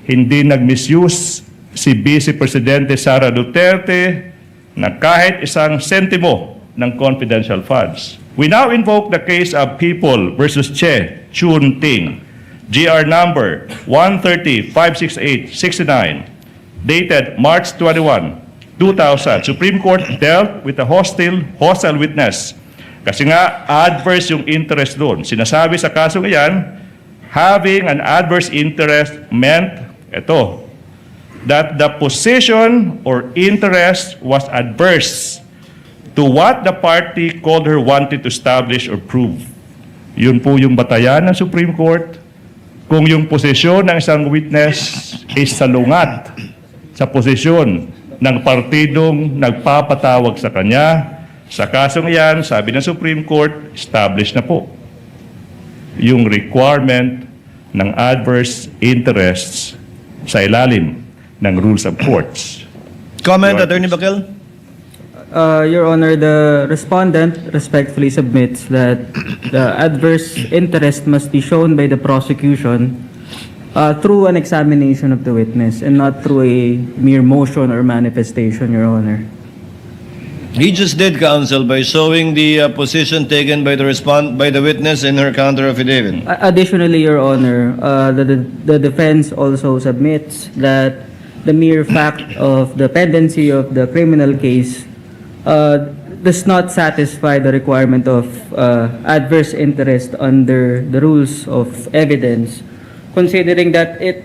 [SPEAKER 11] hindi nag-misuse si Vice Presidente Sara Duterte na kahit isang sentimo ng confidential funds. We now invoke the case of People versus Che Chun Ting, GR number 130-568-69, dated March 21, 2000. Supreme Court dealt with a hostile witness. Kasi nga, adverse yung interest doon. Sinasabi sa kasong iyan, having an adverse interest meant, that the position or interest was adverse to what the party called her wanted to establish or prove. Yun po yung batayan ng Supreme Court. Kung yung posisyon ng isang witness is salungat sa posisyon ng partidong nagpapatawag sa kanya, sa kasong iyan, sabi ng Supreme Court, established na po yung requirement ng adverse interests sa ilalim ng rules of courts.
[SPEAKER 5] Comment, Attorney Bakel?
[SPEAKER 8] Your Honor, the respondent respectfully submits that the adverse interest must be shown by the prosecution through an examination of the witness and not through a mere motion or manifestation, Your Honor.
[SPEAKER 5] He just did, counsel, by showing the position taken by the witness in her counter affidavit.
[SPEAKER 8] Additionally, Your Honor, the defense also submits that the mere fact of the pendency of the criminal case does not satisfy the requirement of adverse interest under the rules of evidence, considering that it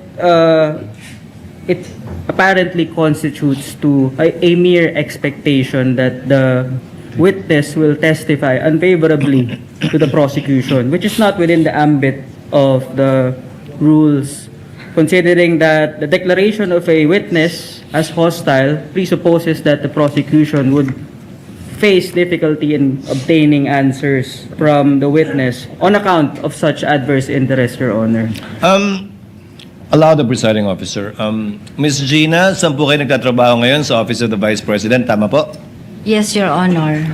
[SPEAKER 8] apparently constitutes to a mere expectation that the witness will testify unfavorably to the prosecution, which is not within the ambit of the rules, considering that the declaration of a witness as hostile presupposes that the prosecution would face difficulty in obtaining answers from the witness on account of such adverse interest, Your Honor.
[SPEAKER 5] Allow the presiding officer. Ms. Gina, saan po kayo nagtatrabaho ngayon sa Office of the Vice President? Tama po?
[SPEAKER 10] Yes, Your Honor.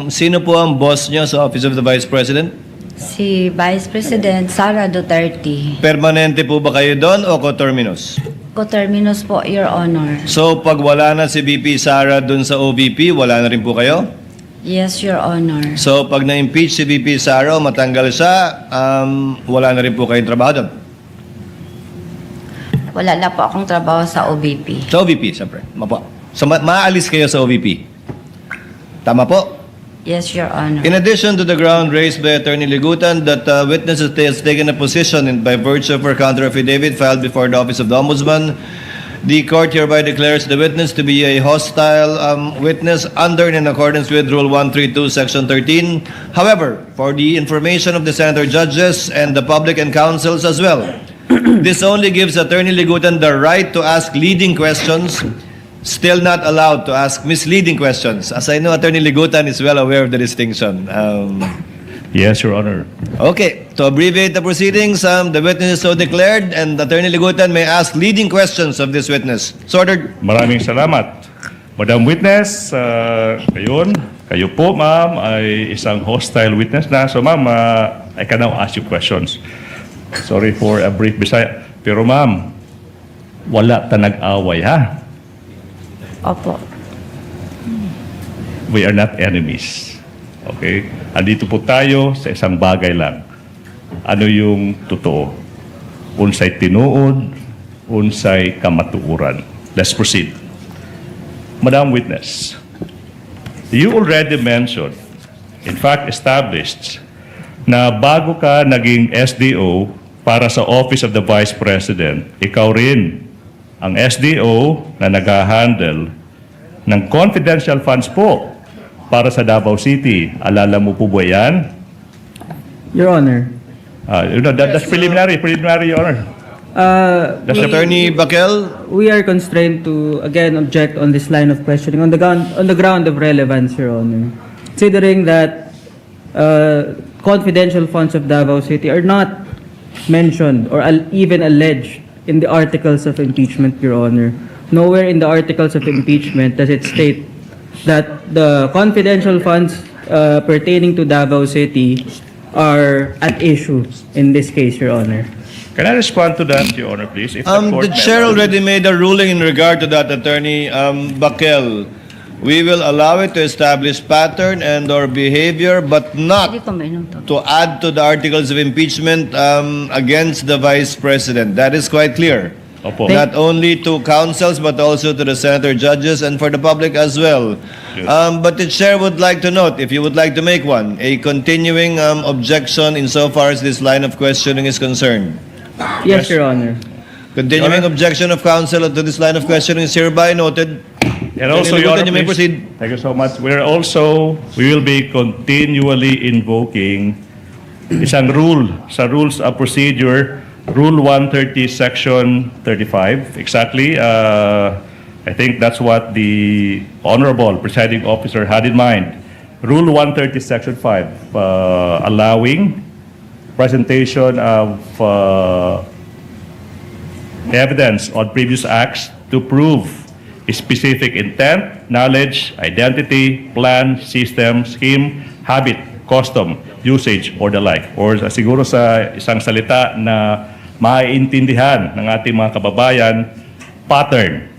[SPEAKER 5] Sino po ang boss nyo sa Office of the Vice President?
[SPEAKER 10] Si Vice President Sara Duterte.
[SPEAKER 5] Permanente po ba kayo doon o coterminous?
[SPEAKER 10] Coterminous po, Your Honor.
[SPEAKER 5] So, pag wala na si VP Sara doon sa OVP, wala na rin po kayo?
[SPEAKER 10] Yes, Your Honor.
[SPEAKER 5] So, pag na-impeach si VP Sara o matanggal siya, wala na rin po kayong trabaho doon?
[SPEAKER 10] Wala na po akong trabaho sa OBP.
[SPEAKER 5] Sa OVP, siyempre. Mapo. So, maalis kayo sa OVP? Tama po?
[SPEAKER 10] Yes, Your Honor.
[SPEAKER 5] In addition to the ground raised by Attorney Ligutan that witness has taken a position by virtue of her counter affidavit filed before the Office of the Ombudsman, the court hereby declares the witness to be a hostile witness under and in accordance with Rule 132, Section 13. However, for the information of the senator judges and the public and counsels as well, this only gives Attorney Ligutan the right to ask leading questions, still not allowed to ask misleading questions. As I know, Attorney Ligutan is well aware of the distinction.
[SPEAKER 11] Yes, Your Honor.
[SPEAKER 5] Okay, to abbreviate the proceedings, the witness is so declared and Attorney Ligutan may ask leading questions of this witness. So ordered.
[SPEAKER 11] Maraming salamat. Madam Witness, kayo po, ma'am, ay isang hostile witness na. So, ma'am, I can now ask you questions. Sorry for a brief Bisaya. Pero, ma'am, wala ta nag-away, ha?
[SPEAKER 10] Opo.
[SPEAKER 11] We are not enemies. Okay? Andito po tayo sa isang bagay lang. Ano yung totoo? Unsay tinuod, unsay kamatuuran. Let's proceed. Madam Witness, you already mentioned, in fact established, na bago ka naging SDO para sa Office of the Vice President, ikaw rin ang SDO na nag-handle ng confidential funds po para sa Davao City. Alala mo po ba yan?
[SPEAKER 8] Your Honor.
[SPEAKER 11] That's preliminary, Your Honor.
[SPEAKER 5] Attorney Bakel?
[SPEAKER 8] We are constrained to again object on this line of questioning on the ground of relevance, Your Honor. Considering that confidential funds of Davao City are not mentioned or even alleged in the articles of impeachment, Your Honor. Nowhere in the articles of impeachment does it state that the confidential funds pertaining to Davao City are at issue in this case, Your Honor.
[SPEAKER 11] Can I respond to that, Your Honor, please? If court
[SPEAKER 5] The chair
[SPEAKER 11] may allow-
[SPEAKER 5] already made a ruling in regard to that, Attorney Bakel. We will allow it to establish pattern and or behavior, but not
[SPEAKER 10] Hindi ko mainom to.
[SPEAKER 5] to add to the articles of impeachment against the Vice President. That is quite clear.
[SPEAKER 11] Opo.
[SPEAKER 5] Not only to councils, but also to the senator judges and for the public as well.
[SPEAKER 11] Good.
[SPEAKER 5] But the chair would like to note, if you would like to make one, a continuing objection insofar as this line of questioning is concerned.
[SPEAKER 8] Yes, Your Honor.
[SPEAKER 5] Continuing objection of counsel to this line of questioning is hereby noted.
[SPEAKER 11] And also,
[SPEAKER 5] Attorney
[SPEAKER 11] Your Honor,
[SPEAKER 5] Libutan, you may
[SPEAKER 11] please.
[SPEAKER 5] proceed.
[SPEAKER 11] Thank you so much. We will be continually invoking isang rule sa Rules of Procedure, Rule 130, Section 35. Exactly. I think that's what the Honorable Presiding Officer had in mind. Rule 130, Section 5, allowing presentation of evidence on previous acts to prove specific intent, knowledge, identity, plan, system, scheme, habit, custom, usage, or the like. Or siguro sa isang salita na maiintindihan ng ating mga kababayan, pattern.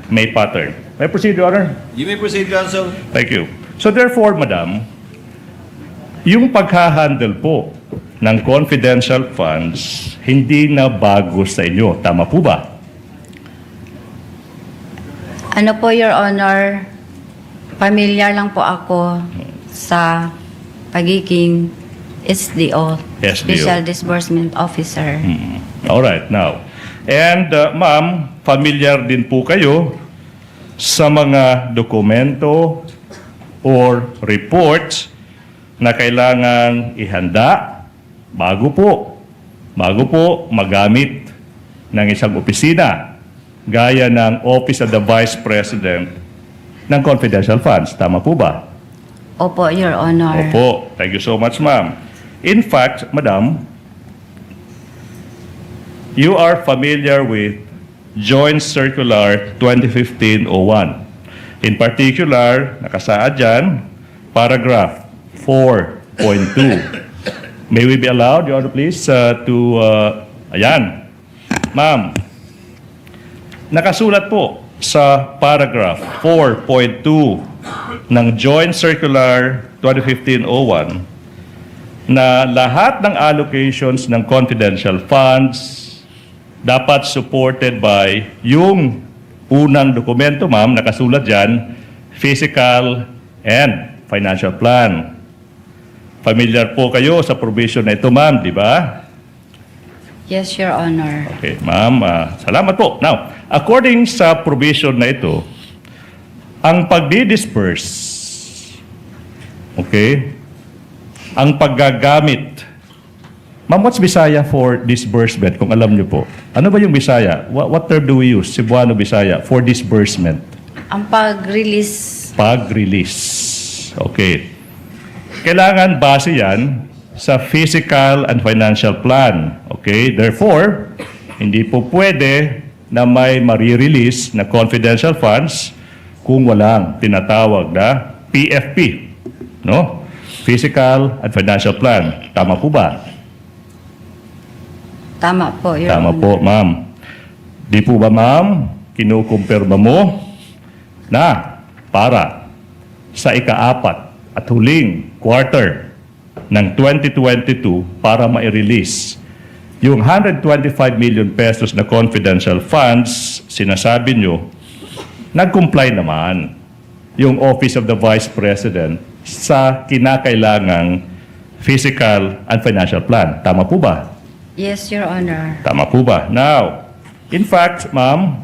[SPEAKER 11] May pattern. May proceed, Your Honor?
[SPEAKER 5] You may proceed, counsel.
[SPEAKER 11] Thank you. So therefore, Madam, yung paghahandle po ng confidential funds, hindi na bago sa inyo. Tama po ba?
[SPEAKER 10] Ano po, Your Honor, familiar lang po ako sa pagiging SDO,
[SPEAKER 11] SDO.
[SPEAKER 10] Special Disbursement Officer.
[SPEAKER 11] Alright, now. And ma'am, familiar din po kayo sa mga dokumento or reports na kailangan ihanda bago po magamit ng isang opisina gaya ng Office of the Vice President ng confidential funds. Tama po ba?
[SPEAKER 10] Opo, Your Honor.
[SPEAKER 11] Opo. Thank you so much, ma'am. In fact, madam, you are familiar with Joint Circular 2015-01. In particular, nakasaad dyan, paragraph 4.2. May we be allowed, Your Honor, please, ayan. Ma'am, nakasulat po sa paragraph 4.2 ng Joint Circular 2015-01 na lahat ng allocations ng confidential funds dapat supported by yung unang dokumento, ma'am, nakasulat dyan, physical and financial plan. Familiar po kayo sa provision na ito, ma'am, di ba?
[SPEAKER 10] Yes, Your Honor.
[SPEAKER 11] Okay, ma'am, salamat po. Now, according sa provision na ito, ang pagdi-disperse, okay, ang paggagamit, ma'am, what's Bisaya for disbursement, kung alam niyo po? Ano ba yung Bisaya? What term do we use, Cebuano Bisaya, for disbursement?
[SPEAKER 10] Ang pag-release.
[SPEAKER 11] Pag-release. Okay. Kailangan base yan sa physical and financial plan. Okay? Therefore, hindi po pwede na may marirelease na confidential funds kung walang tinatawag na PFP. No? Physical and financial plan. Tama po ba?
[SPEAKER 10] Tama po, Your
[SPEAKER 11] Tama
[SPEAKER 10] Honor.
[SPEAKER 11] po, ma'am. Di po ba, ma'am, kinukumpirma mo na para sa ika-4 at huling quarter ng 2022 para ma-release yung 125 million pesos na confidential funds, sinasabi nyo, nag-comply naman yung Office of the Vice President sa kinakailangang physical and financial plan. Tama po ba?
[SPEAKER 10] Yes, Your Honor.
[SPEAKER 11] Tama po ba? Now, in fact, ma'am,